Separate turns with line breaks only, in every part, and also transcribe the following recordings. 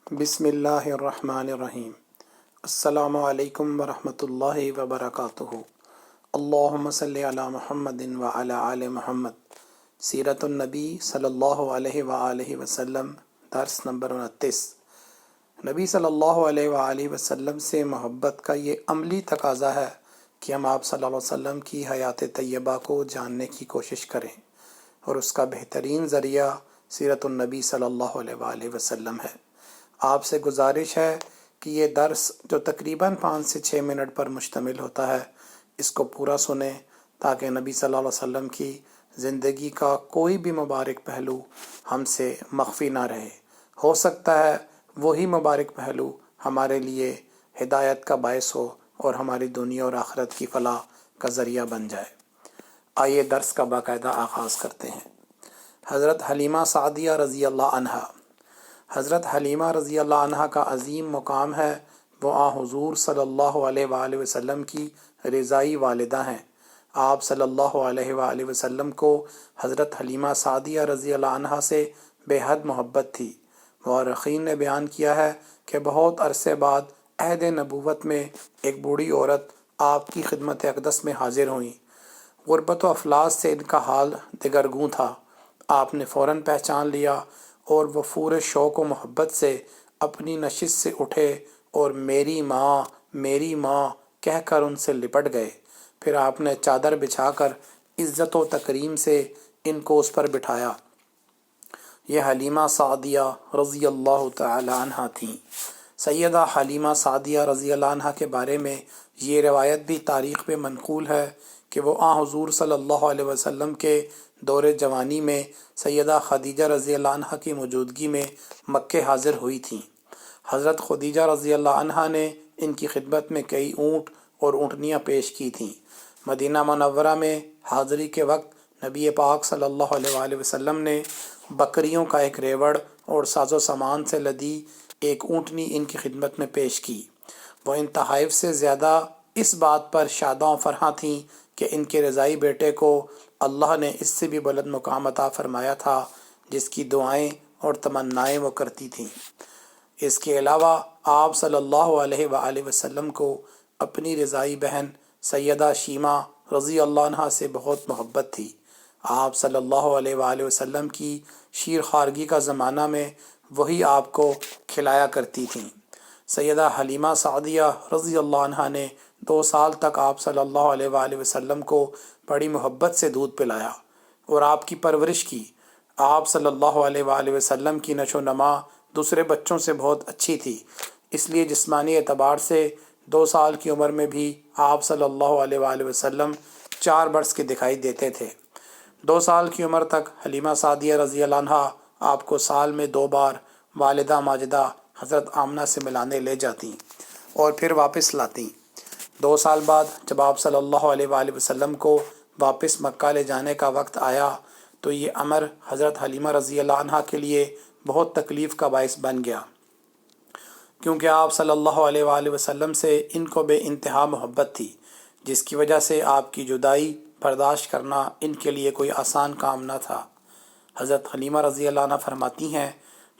بسم اللہ الرحمن الرحیم۔ السلام علیکم ورحمۃ اللہ وبرکاتہ۔ اللہم صلی علی محمد وعلی آل محمد۔ سیرت النبی صلی اللہ علیہ وآلہ وسلم، درس نمبر 29۔ نبی صلی اللہ علیہ وآلہ وسلم سے محبت کا یہ عملی تقاضا ہے کہ ہم آپ صلی اللہ علیہ وسلم کی حیات طیبہ کو جاننے کی کوشش کریں، اور اس کا بہترین ذریعہ سیرت النبی صلی اللہ علیہ وآلہ وسلم ہے۔ آپ سے گزارش ہے کہ یہ درس جو تقریباً 5 سے 6 منٹ پر مشتمل ہوتا ہے، اس کو پورا سنیں تاکہ نبی صلی اللہ علیہ وسلم کی زندگی کا کوئی بھی مبارک پہلو ہم سے مخفی نہ رہے۔ ہو سکتا ہے وہی مبارک پہلو ہمارے لیے ہدایت کا باعث ہو اور ہماری دنیا اور آخرت کی فلاح کا ذریعہ بن جائے۔ آئیے درس کا باقاعدہ آغاز کرتے ہیں۔ حضرت حلیمہ سعدیہ رضی اللہ عنہا۔ حضرت حلیمہ رضی اللہ عنہ کا عظیم مقام ہے۔ وہ حضور صلی اللہ علیہ وآلہ وسلم کی رضائی والدہ ہیں۔ آپ صلی اللہ علیہ وآلہ وسلم کو حضرت حلیمہ سعدیہ رضی اللہ عنہ سے بے حد محبت تھی۔ مورخین نے بیان کیا ہے کہ بہت عرصے بعد عہد نبوت میں ایک بوڑھی عورت آپ کی خدمت اقدس میں حاضر ہوئیں۔ غربت و افلاس سے ان کا حال دگرگوں تھا۔ آپ نے فوراً پہچان لیا اور وہ پورے شوق و محبت سے اپنی نشست سے اٹھے اور میری ماں کہہ کر ان سے لپٹ گئے۔ پھر آپ نے چادر بچھا کر عزت و تکریم سے ان کو اس پر بٹھایا۔ یہ حلیمہ سعدیہ رضی اللہ تعالی عنہ تھیں۔ سیدہ حلیمہ سعدیہ رضی اللہ عنہ کے بارے میں یہ روایت بھی تاریخ میں منقول ہے کہ وہ حضور صلی اللہ علیہ وسلم کے دور جوانی میں سیدہ خدیجہ رضی اللہ عنہ کی موجودگی میں مکہ حاضر ہوئی تھیں۔ حضرت خدیجہ رضی اللہ عنہ نے ان کی خدمت میں کئی اونٹ اور اونٹنیاں پیش کی تھیں۔ مدینہ منورہ میں حاضری کے وقت نبی پاک صلی اللہ علیہ وآلہ وسلم نے بکریوں کا ایک ریوڑ اور ساز و سامان سے لدی ایک اونٹنی ان کی خدمت میں پیش کی۔ وہ ان تحائف سے زیادہ اس بات پر شاداں و فرحاں تھیں کہ ان کے رضائی بیٹے کو اللہ نے اس سے بھی بلند مقام عطا فرمایا تھا جس کی دعائیں اور تمنائیں وہ کرتی تھیں۔ اس کے علاوہ آپ صلی اللہ علیہ وآلہ وسلم کو اپنی رضائی بہن سیدہ شیمہ رضی اللہ عنہ سے بہت محبت تھی۔ آپ صلی اللہ علیہ وآلہ وسلم کی شیر خارگی کا زمانہ میں وہی آپ کو کھلایا کرتی تھیں۔ سیدہ حلیمہ سعدیہ رضی اللہ عنہ نے 2 سال تک آپ صلی اللہ علیہ وآلہ وسلم کو بڑی محبت سے دودھ پلایا اور آپ کی پرورش کی۔ آپ صلی اللہ علیہ وآلہ وسلم کی نشو و نما دوسرے بچوں سے بہت اچھی تھی، اس لیے جسمانی اعتبار سے 2 سال کی عمر میں بھی آپ صلی اللہ علیہ وآلہ وسلم 4 برس کے دکھائی دیتے تھے۔ 2 سال کی عمر تک حلیمہ سعدیہ رضی اللہ عنہ آپ کو سال میں 2 بار والدہ ماجدہ حضرت آمنہ سے ملانے لے جاتی اور پھر واپس لاتی۔ 2 سال بعد جب آپ صلی اللہ علیہ وآلہ وسلم کو واپس مکہ لے جانے کا وقت آیا تو یہ امر حضرت حلیمہ رضی اللہ عنہ کے لیے بہت تکلیف کا باعث بن گیا، کیونکہ آپ صلی اللہ علیہ وآلہ وسلم سے ان کو بے انتہا محبت تھی، جس کی وجہ سے آپ کی جدائی برداشت کرنا ان کے لیے کوئی آسان کام نہ تھا۔ حضرت حلیمہ رضی اللہ عنہ فرماتی ہیں،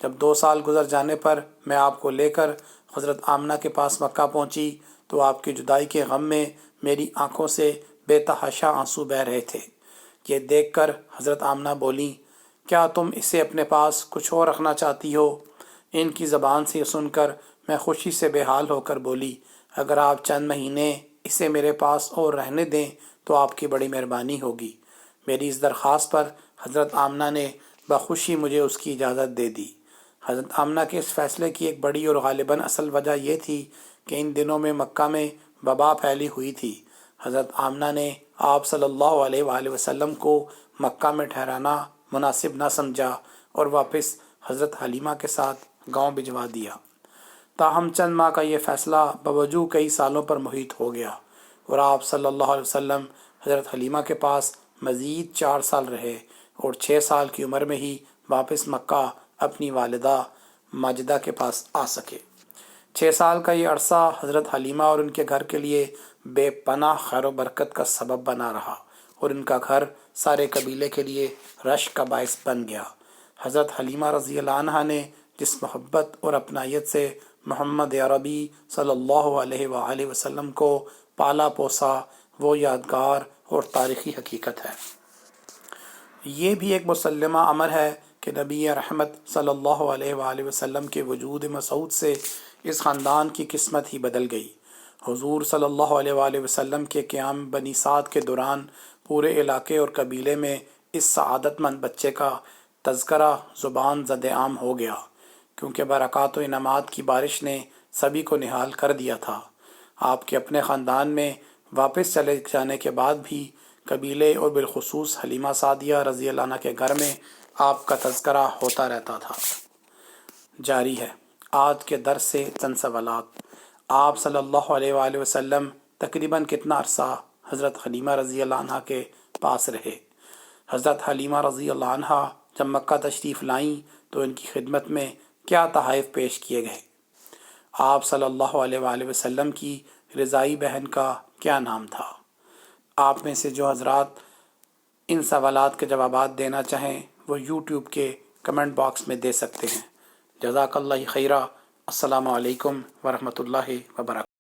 جب 2 سال گزر جانے پر میں آپ کو لے کر حضرت آمنہ کے پاس مکہ پہنچی تو آپ کی جدائی کے غم میں میری آنکھوں سے بے تحاشا آنسو بہہ رہے تھے۔ یہ دیکھ کر حضرت آمنہ بولیں، کیا تم اسے اپنے پاس کچھ اور رکھنا چاہتی ہو؟ ان کی زبان سے یہ سن کر میں خوشی سے بے حال ہو کر بولی، اگر آپ چند مہینے اسے میرے پاس اور رہنے دیں تو آپ کی بڑی مہربانی ہوگی۔ میری اس درخواست پر حضرت آمنہ نے بخوشی مجھے اس کی اجازت دے دی۔ حضرت آمنہ کے اس فیصلے کی ایک بڑی اور غالباً اصل وجہ یہ تھی کہ ان دنوں میں مکہ میں وبا پھیلی ہوئی تھی۔ حضرت آمنہ نے آپ صلی اللہ علیہ وآلہ وسلم کو مکہ میں ٹھہرانا مناسب نہ سمجھا اور واپس حضرت حلیمہ کے ساتھ گاؤں بھجوا دیا۔ تاہم چند ماہ کا یہ فیصلہ بوجہ کئی سالوں پر محیط ہو گیا اور آپ صلی اللہ علیہ وسلم حضرت حلیمہ کے پاس مزید 4 سال رہے اور 6 سال کی عمر میں ہی واپس مکہ اپنی والدہ ماجدہ کے پاس آ سکے۔ 6 سال کا یہ عرصہ حضرت حلیمہ اور ان کے گھر کے لیے بے پناہ خیر و برکت کا سبب بنا رہا اور ان کا گھر سارے قبیلے کے لیے رشک کا باعث بن گیا۔ حضرت حلیمہ رضی اللہ عنہ نے جس محبت اور اپنائیت سے محمد عربی صلی اللہ علیہ وآلہ وسلم کو پالا پوسا، وہ یادگار اور تاریخی حقیقت ہے۔ یہ بھی ایک مسلمہ امر ہے کہ نبی رحمت صلی اللہ علیہ وآلہ وسلم کے وجود مسعود سے اس خاندان کی قسمت ہی بدل گئی۔ حضور صلی اللہ علیہ وآلہ وسلم کے قیام بنی سعد کے دوران پورے علاقے اور قبیلے میں اس سعادت مند بچے کا تذکرہ زبان زد عام ہو گیا، کیونکہ برکات و انعامات کی بارش نے سبھی کو نہال کر دیا تھا۔ آپ کے اپنے خاندان میں واپس چلے جانے کے بعد بھی قبیلے اور بالخصوص حلیمہ سعدیہ رضی اللہ عنہ کے گھر میں آپ کا تذکرہ ہوتا رہتا تھا۔ جاری ہے آج کے درس سے چند سوالات۔ آپ صلی اللہ علیہ وآلہ وسلم تقریباً کتنا عرصہ حضرت حلیمہ رضی اللہ عنہ کے پاس رہے؟ حضرت حلیمہ رضی اللہ عنہ جب مکہ تشریف لائیں تو ان کی خدمت میں کیا تحائف پیش کیے گئے؟ آپ صلی اللہ علیہ وآلہ وسلم کی رضائی بہن کا کیا نام تھا؟ آپ میں سے جو حضرات ان سوالات کے جوابات دینا چاہیں وہ یوٹیوب کے کمنٹ باکس میں دے سکتے ہیں۔ جزاک اللہ خیرہ۔ السلام علیکم ورحمۃ اللہ وبرکاتہ۔